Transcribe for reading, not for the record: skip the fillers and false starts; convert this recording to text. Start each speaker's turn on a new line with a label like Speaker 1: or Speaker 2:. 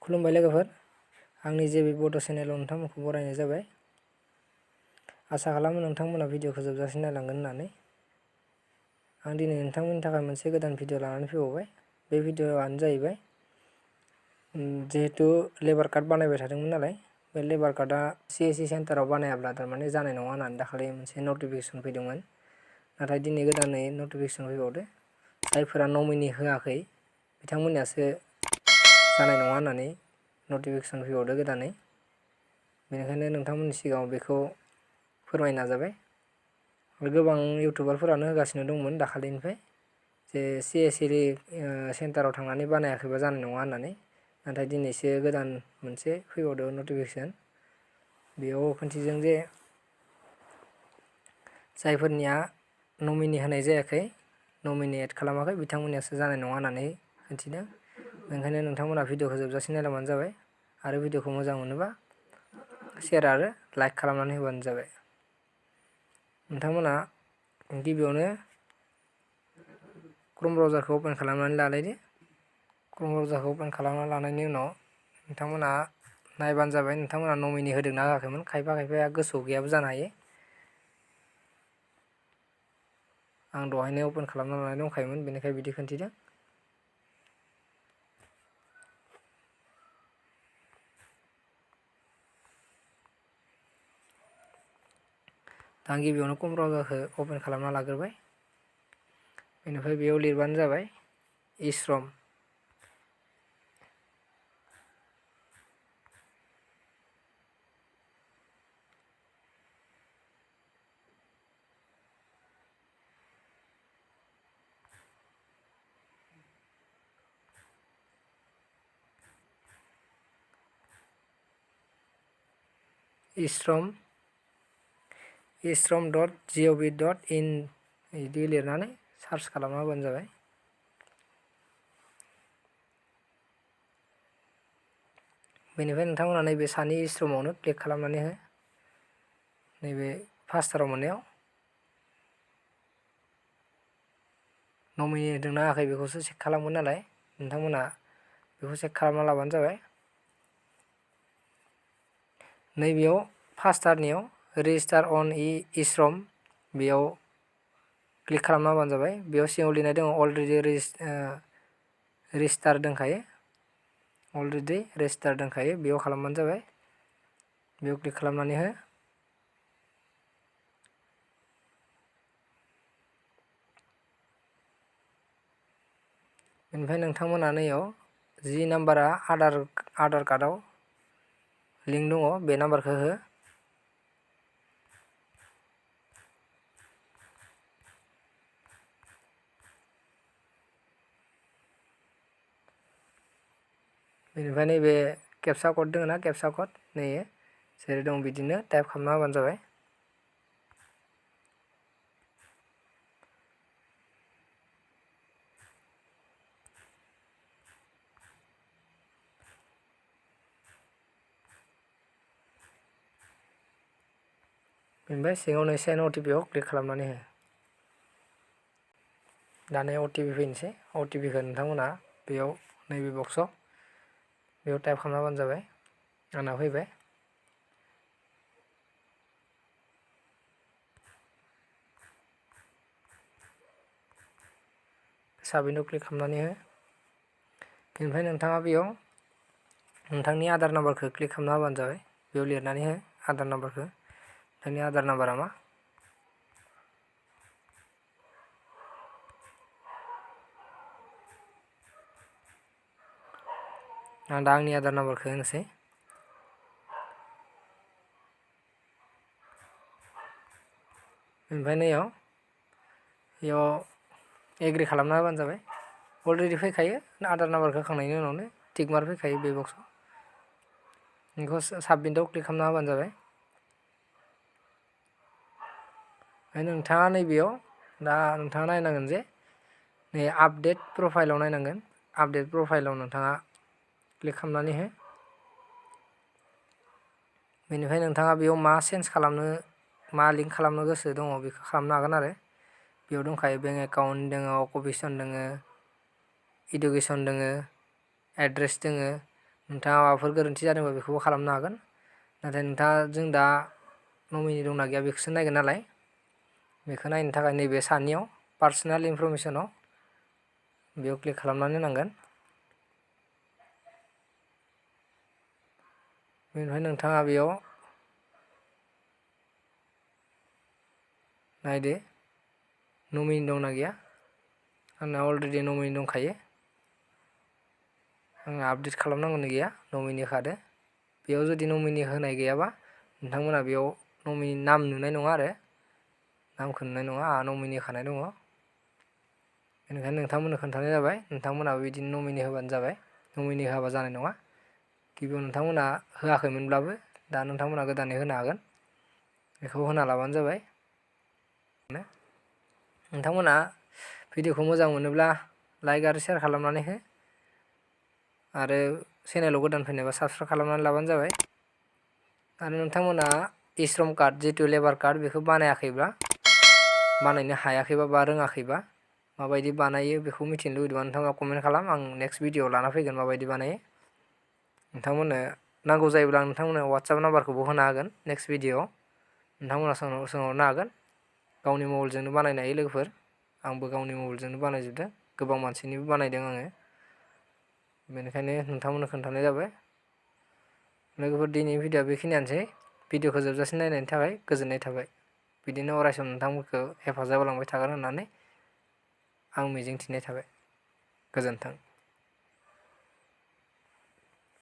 Speaker 1: खुलुमबाय लोगोफोर, आंनि जेबि बड' चेनेलाव नोंथांमोनखौ बरायनाय जाबाय। आसा खालामो नोंथांमोना भिडिअखौ जोबजासिम नायलांगोन होननानै। आं दिनै नोंथांमोननि थाखाय मोनसे गोदान भिडिअ लानानै फैबावबाय। बे भिडिअआनो जाहैबाय जिहेतु लेबार कार्ड बानायबाय थादोंमोन नालाय, बे लेबार कार्डआ CSC सेन्टाराव बानायाब्ला थारमाने जानाय नङा होननानै दाखालि मोनसे नटिफिकेसन फैदोंमोन। नाथाय दिनै गोदानै नटिफिकेसन फैबावदो, जायफोरा नमिनि होआखै बिथांमोननियासो जानाय नङा होननानै नटिफिकेसन फैबावदो गोदानै। बेनिखायनो नोंथांमोननि सिगाङाव बेखौ फोरमायनो नाजाबाय। गोबां इउटुबारफोरानो होगासिनो दंमोन दाखालिनिफ्राय जे CSC सेन्टाराव थांनानै बानायाखैबा जानाय नङा होननानै। नाथाय दिनैसो गोदान मोनसे फैबावदो नटिफिकेसन। बेयाव खिन्थिदों जे जायफोरनिया नमिनि होनाय जायाखै, नमिनि एड खालामाखै, बिथांमोननियासो जानाय नङा होननानै खिन्थिदों। बेनिखायनो नोंथांमोना भिडिअखौ जोबजासिम नायलांबानो जाबाय। आरो भिडिअखौ मोजां मोनोबा शेयार आरो लाइक खालामनानै होबानो जाबाय। नोंथांमोना गिबियावनो क्रोम ब्राउजारखौ अपेन खालामनानै लालायदो। क्रोम ब्राउजारखौ अपेन खालामना लानायनि उनाव नोंथांमोना नायबानो जाबाय नोंथांमोना नमिनि होदोंना होआखैमोन। खायफाया गोसोआव गैयाबो जानो हायो। आं दहायनो अपेन खालामना लानाय दंखायोमोन, बेनिखाय बिदि खिन्थिदों। दा आं गिबियावनो क्रोम ब्राउजारखौ अपेन खालामना लाग्रोबाय। बेनिफ्राय बेयाव लिरबानो जाबाय इश्रम। ishrom.gov.in बिदि लिरनानै सार्च खालामना होबानो जाबाय। बेनिफ्राय नोंथांमोना नैबे सानि इश्रमावनो क्लिक खालामनानै हो। नैबे फार्स्टाराव मोननायाव नमिनि होदोंना होआखै बेखौसो चेक खालामगोन नालाय, नोंथांमोना बेखौ चेक खालामना लाबानो जाबाय। नैबेयाव फार्स्टारनियाव रेजिस्टार अन इश्रम बेयाव क्लिक खालामना होबानो जाबाय। बेयाव सिङाव लिरनाय दङ अलरेडि रेजिस्टार दंखायो। बेयाव खालामबानो जाबाय। बेयाव क्लिक खालामनानै हो। बेनिफ्राय नोंथांमोना नैयाव जि नाम्बारा आधार कार्डआव लिंक दङ बे नाम्बारखौ हो। बेनिफ्राय नैबे केपचा कड दङ ना, केपचा कड नैयो जेरै दं बिदिनो टाइप खालामना होबानो जाबाय। बेनिफ्राय सिङाव सेन्ड OTP आव क्लिक खालामनानै हो। दानिया OTP फैनोसै। OTPखौ नोंथांमोना बेयाव नैबे बक्सआव बेयाव टाइप खालामना होबानो जाबाय। आंना फैबाय। साबमिटआव क्लिक खालामनानै हो। बेनिफ्राय नोंथाङा बेयाव नोंथांनि आधार नाम्बारखौ क्लिक खालामना होबानो जाबाय। बेयाव लिरनानै हो आधार नाम्बारखौ। नोंथांनि आधार नाम्बारा मा? आं दा आंनि आधार नाम्बारखौ होनोसै। ओमफ्राय बेयाव एग्रि खालामना होबानो जाबाय। अलरेडि फैखायो आधार नाम्बारखौ होखांनायनि उनावनो टिक मार्क फैखायो बे बक्सआव। बेखौ साबमिटआव क्लिक खालामना होबानो जाबाय। ओमफ्राय नोंथाङा नैबेयाव दा नोंथाङा नायनांगोन जे नै आपडेट प्रफाइलाव नायनांगोन। आपडेट प्रफाइलाव नोंथाङा क्लिक खालामनानै हो। बेनिफ्राय नोंथाङा बेयाव मा चेन्ज खालामनो, मा लिंक खालामनो गोसो दङ बेखौ खालामनो हागोन आरो। बेयाव दंखायो बेंक एकाउन्ट दङ, अकुपेसन दङ, इडुकेसन दङ, एड्रेस दङ, नोंथाङा माबाफोर गोरोन्थि जादोंबा बेखौबो खालामनो हागोन। नाथाय नोंथाङा जों दा नमिनि दंना गैया बेखौसो नायगोन नालाय, बेखौ नायनो थाखाय नैबे सानियाव पार्सनेल इनफरमेसनाव बेयाव क्लिक खालामनानै होनांगोन। बेनिफ्राय नोंथाङा बेयाव नायदो नमिनि दंना गैया। आंना अलरेडि नमिनि दंखायो, आङो आपडेट खालामनांगौनि गैया, नमिनि होखादो। बेयाव जुदि नमिनि होनाय गैयाबा नोंथांमोना बेयाव नमिनि नाम नुनाय नङा आरो नामखौ नुनाय नङा, आंहा नमिनि होखानाय दङ। बेनिखायनो नोंथांमोननो खोन्थानाय जाबाय, नोंथांमोनाबो बिदिनो नमिनि होबानो जाबाय। नमिनि होआबा जानाय नङा। गिबियाव नोंथांमोना होआखैमोनब्लाबो दा नोंथांमोना गोदानै होनो हागोन, बेखौ होना लाबानो जाबाय। नोंथांमोना भिडिअखौ मोजां मोनोब्ला लाइक आरो शेयार खालामनानै हो, आरो चेनेलाव गोदान फैनायबा साबस्क्राइब खालामनानै लाबानो जाबाय। आरो नोंथांमोना इश्रम कार्ड जितु लेबार कार्ड बेखौ बानायाखैब्ला, बानायनो हायाखैबा बा रोङाखैबा, माबायदि बानायो बेखौ मिथिनो लुबैदोंबा नोंथाङा कमेन्ट खालाम, आं नेक्स्ट भिडिअ लाना फैगोन माबायदि बानायो। नोंथांमोननो नांगौ जायोब्ला आं नोंथांमोननो वाट्सएप नाम्बारखौबो होना होगोन नेक्स्ट भिडिअआव, नोंथांमोना सोंहरनो हागोन। गावनि मबाइलजोंनो बानायनो हायो लोगोफोर, आंबो गावनि मबाइलजोंनो बानायजोबदों, गोबां मानसिनिबो बानायदों आङो। बेनिखायनो नोंथांमोननो खोन्थानाय जाबाय। लोगोफोर दिनैनि भिडिअआ बेखिनियानोसै। भिडिअखौ जोबजासिम नायनायनि थाखाय गोजोननाय थाबाय। बिदिनो अरायसम नोंथांमोनखौ हेफाजाब होलांबाय थागोन होननानै आं मिजिंथिनाय थाबाय। गोजोन्थों।